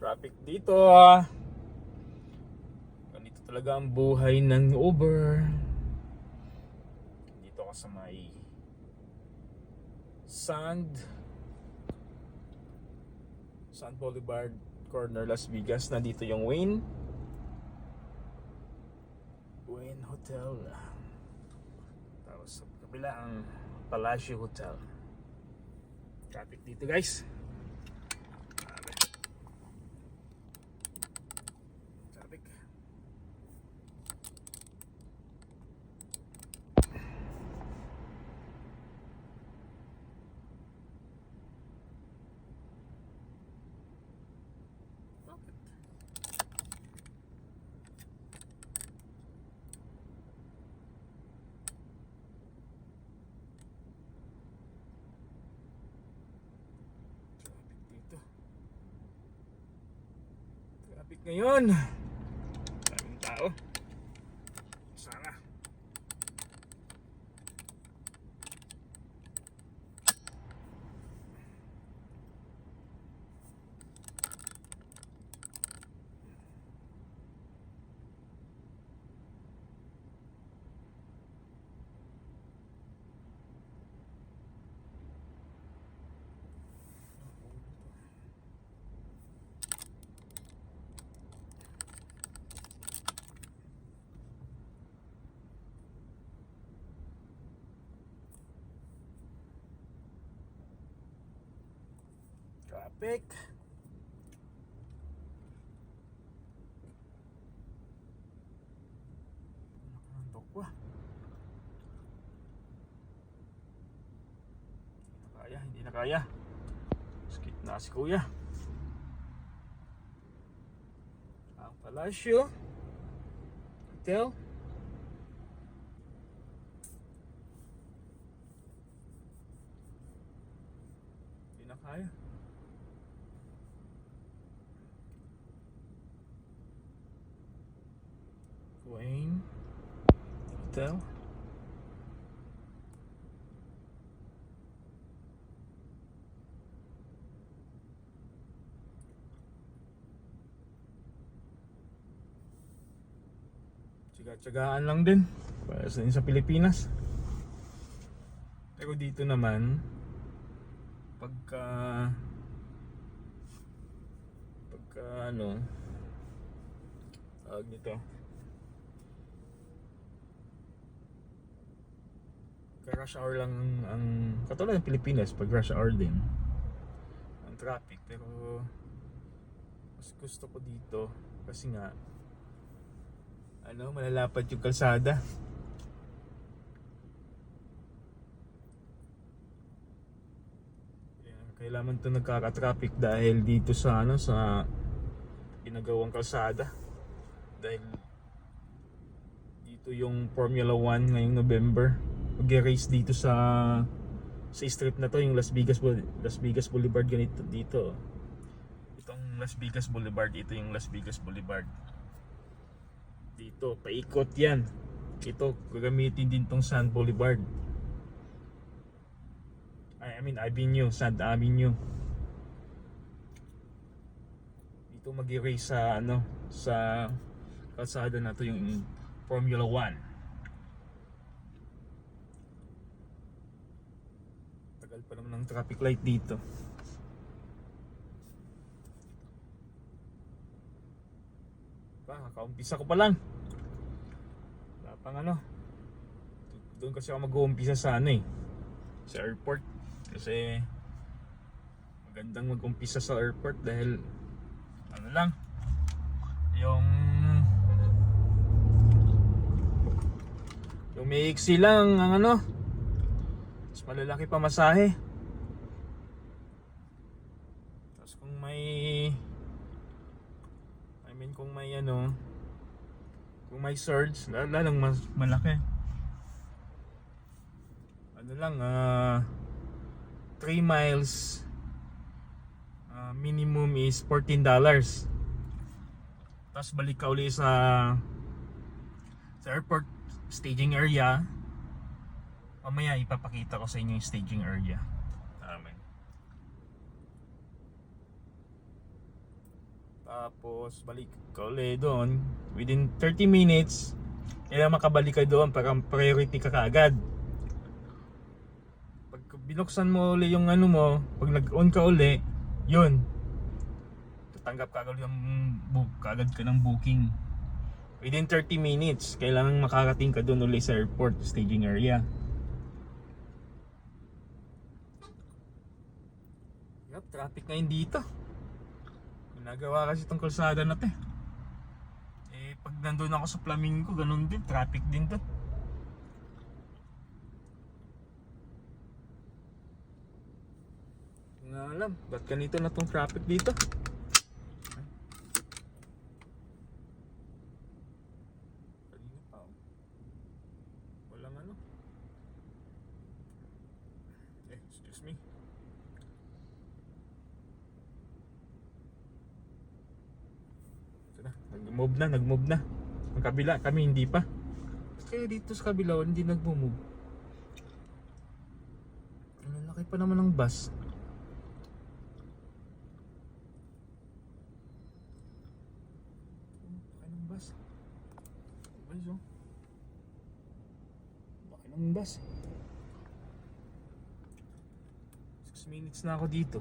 Traffic dito. Ganito talaga ang buhay ng Uber. Dito ka sa may Sand Boulevard corner, Las Vegas. Nandito yung Wayne Hotel. Tapos sa kabila ang Palacio Hotel. Traffic dito, guys. Traffic. Traffic ngayon. Daming tao. Sana. Traffic. Nakandok ko. Hindi na kaya. Skip na si kuya. Ang Palacio Hotel. Hindi na kaya. Wayne Hotel. Tsaga-tsagaan lang din para sa Pilipinas. Pero dito naman pagka ano tawag nito, rush hour lang ang katulad ng Pilipinas, pag rush hour din ang traffic. Pero mas gusto ko dito kasi nga malalapad yung kalsada. Kailangan ito nagkaka-traffic dahil dito sa sa ginagawang kalsada. Dahil dito yung Formula 1 ngayong November. Mag-race dito sa strip na to, yung Las Vegas Boulevard. Ganito dito. Itong Las Vegas Boulevard, ito yung Las Vegas Boulevard. Dito, paikot yan. Ito, gagamitin din tong Sand Boulevard. Avenue, Sand Avenue. Dito mag-race sa sa kalsada na to yung Formula 1. Tagal pa naman ng traffic light dito. Kakaumpisa ko pa lang. Wala pang doon kasi ako mag-uumpisa sa sa airport. Kasi magandang mag-umpisa sa airport dahil lang yung may iksi lang ang mas malalaki pa masahe. Tapos kung may kung may surge, lalang mas malaki. 3 miles minimum is $14. Tapos balik ka uli sa airport staging area. Mamaya ipapakita ko sa inyo yung staging area. Amen. Tapos balik ka ulit doon. Within 30 minutes, kailangan makabalik ka doon para priority ka kaagad. Pag binuksan mo ulit yung ano mo, pag nag-on ka ulit, yun. Tatanggap ka agad kaagad ka ng booking. Within 30 minutes, kailangan makarating ka doon ulit sa airport staging area. Yup, traffic ngayon dito. Ginagawa kasi itong kalsada na to. Pag nandun ako sa Flamingo, ganun din, traffic din to. Hindi nga alam, ba't ganito na tong traffic dito? Kanina pa oh. Walang ano. Excuse me. Nag-move na. Ang kabila, kami hindi pa. Kaya dito sa kabila, hindi nag-move. Ang laki pa naman ng bus. Laki ng bus. Laki ng bus. 6 minutes na ako dito.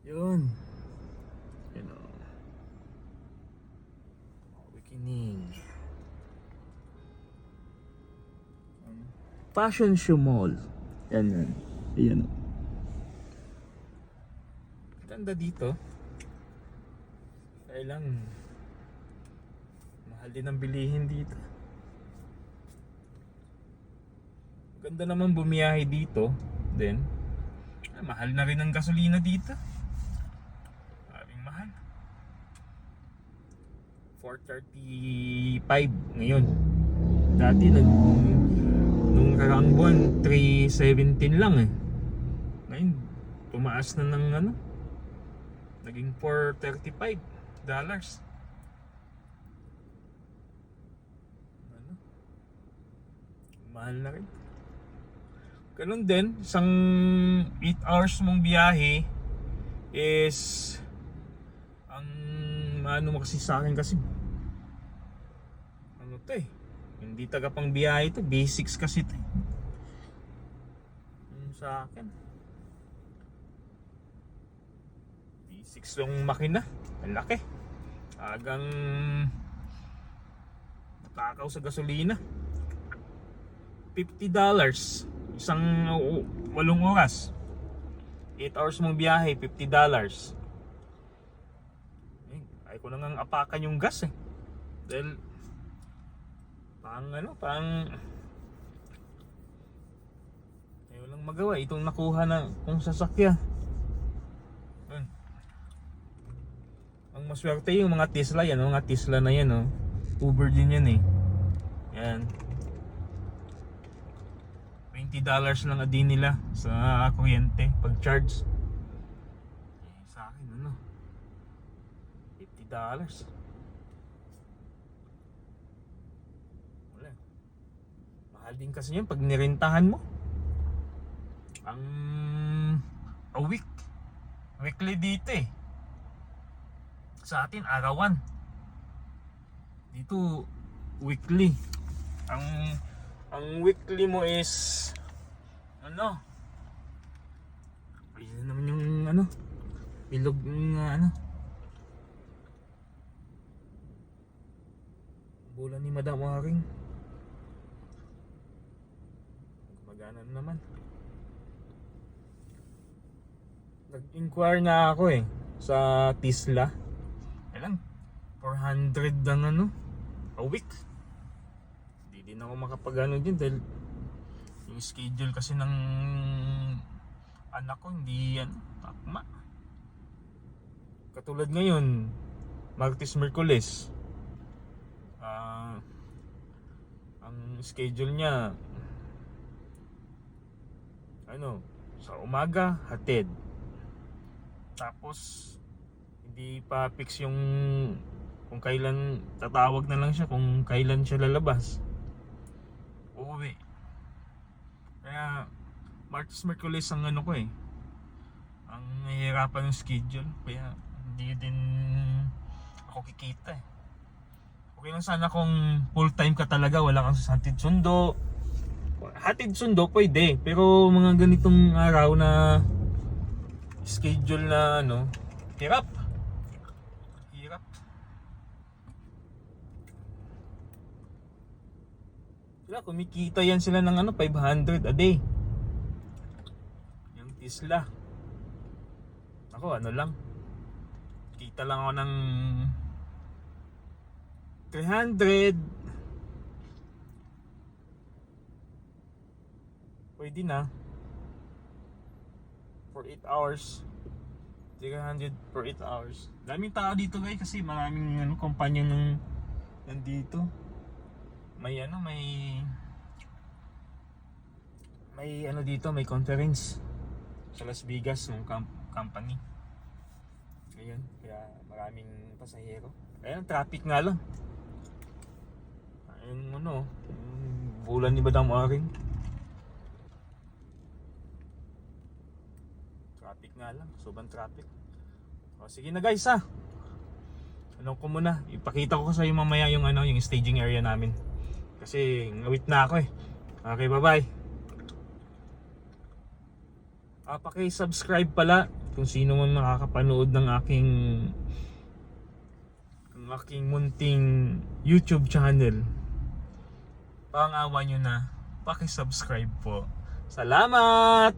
Yun. Yun o. Awakening. Fashion Show Mall. Yan. Ayan o. Ganda dito. Kaya lang mahal din ang bilihin dito. Ganda naman bumiyahe dito. Then mahal na rin ang gasolina dito. Mahal. 435 ngayon. Dati nung nakaraang buwan 317 lang eh. Ngayon tumaas na ng ano, naging $435. Ano? Mahal na rin. Ganun din, isang 8 hours mong biyahe is ang ano mo kasi sa akin kasi ano to eh, hindi taga pang biyahe to, basics kasi to eh. Sa akin basics yung makina, ang laki, agang nakakaw sa gasolina. $50 isang 8 oras, 8 hours mong biyahe, $50. Ay ko nang apakan yung gas eh. Dahil pang walang magawa itong nakuha na kung sasakyan. Ang maswerte yung mga Tesla yan, mga Tesla na yan oh. Uber din yan eh. Yan. $20 lang din nila sa kuryente pag charge. Sa akin ano, $50. Wala. Mahal din kasi yun pag nirentahan mo. Ang weekly dito eh. Sa atin arawan. Dito weekly. Ang weekly mo is ano? Ayun naman yung ano, bilog ng ano. Bola ni Madam Waring. Magana naman. Nag-inquire na ako eh sa Tesla. Kailan? 400 ang ano, a week. Hindi din ako makapag-ano din dahil yung schedule kasi ng anak ko hindi yan takma. Katulad ngayon, Martes, Miyerkules. Ang schedule niya ano, sa umaga hatid. Tapos hindi pa fix yung kung kailan, tatawag na lang siya kung kailan siya lalabas. Uuwi. Kaya Martes, Merkulis ang ano ko eh. Ang nahihirapan yung schedule. Kaya hindi din ako kikita eh. Okay lang sana kung full time ka talaga, wala kang hatid sundo. Hatid sundo pwede, pero mga ganitong araw na schedule na ano, hirap. Sila kumikita yan sila ng ano 500 a day. Yung Tesla. Ako ano lang. Kita lang ako ng 300. Pwede na. For 8 hours. 300 for 8 hours. Daming tao dito guys kasi maraming ano, kumpanya ng nandito. May ano, may ano dito, may conference sa Las Vegas ng company. Ayun, kaya maraming pasahero. Ayun, traffic nga lang. Ayun ano, yung bulan ni Madam Aring. Traffic nga lang, sobrang traffic. O sige na guys ha. Ano ko muna, ipakita ko sa iyo mamaya yung ano, yung staging area namin. Kasi ngawit na ako eh. Okay, bye-bye. Paki-subscribe pala kung sino man nakakapanood ng aking munting YouTube channel. Pangawa nyo na, paki-subscribe po. Salamat!